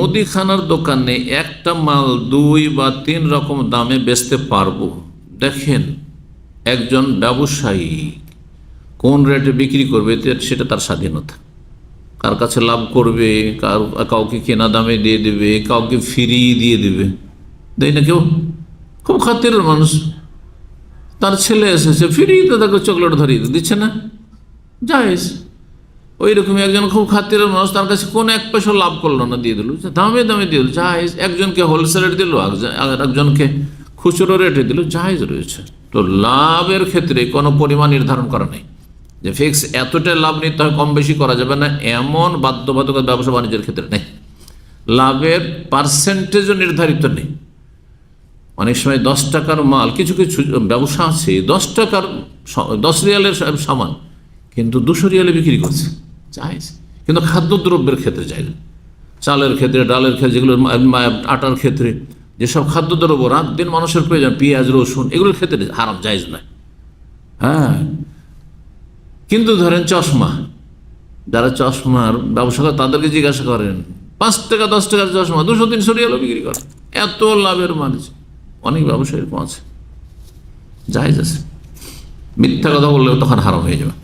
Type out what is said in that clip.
মুদিখানার দোকানে একটা মাল 2 বা 3 রকম দামে বেচতে পারবো। দেখেন, একজন ব্যবসায়ী কোন রেটে বিক্রি করবে সেটা তার স্বাধীনতা। কার কাছে লাভ করবে, কাউকে কেনা দামে দিয়ে দেবে, কাউকে ফিরিয়ে দিয়ে দেবে। দেয় না কেউ? খুব খাতিরের মানুষ, তার ছেলে এসেছে, ফিরিয়ে তো তাকে চকলেট ধরিয়ে দিচ্ছে না, জায়েজ। ওই রকমই একজন খুব খাতিরের মানুষ, তার কাছে কোন 1 পয়সা লাভ করলো না, দিয়ে দিল, দামে দামে দিয়ে দিল, জায়েজ। একজনকে হোলসেল রেট দিল, একজনকে খুচরো রেটে দিল, জায়েজ রয়েছে। তো লাভের ক্ষেত্রে কোনো পরিমাণ নির্ধারণ করা নেই যে ফিক্স এতটা লাভ নিতে হয়, কম বেশি করা যাবে না, এমন বাধ্যবাধকতা ব্যবসা বাণিজ্যের ক্ষেত্রে নেই। লাভের পার্সেন্টেজও নির্ধারিত নেই। অনেক সময় 10 টাকার মাল, কিছু কিছু ব্যবসা আছে 10 টাকার 10 রিয়ালের সামান কিন্তু 200 রিয়ালে বিক্রি করছে, জায়েজ। কিন্তু খাদ্যদ্রব্যের ক্ষেত্রে যায়, চালের ক্ষেত্রে, ডালের ক্ষেত্রে, যেগুলো আটার ক্ষেত্রে, যেসব খাদ্যদ্রব্য রাত দিন মানুষের প্রয়োজন, পেঁয়াজ রসুন, এগুলোর ক্ষেত্রে হারাম, জায়েজ নয়। হ্যাঁ, কিন্তু ধরেন চশমা, যারা চশমার ব্যবসা করে তাদেরকে জিজ্ঞাসা করেন, 5 টাকা 10 টাকার চশমা 200-300 রিয়ালও বিক্রি করে, এত লাভের মানুষ। অনেক ব্যবসায়ীর আছে, জায়েজ আছে। মিথ্যা কথা বললেও তখন হারাম হয়ে যাবে।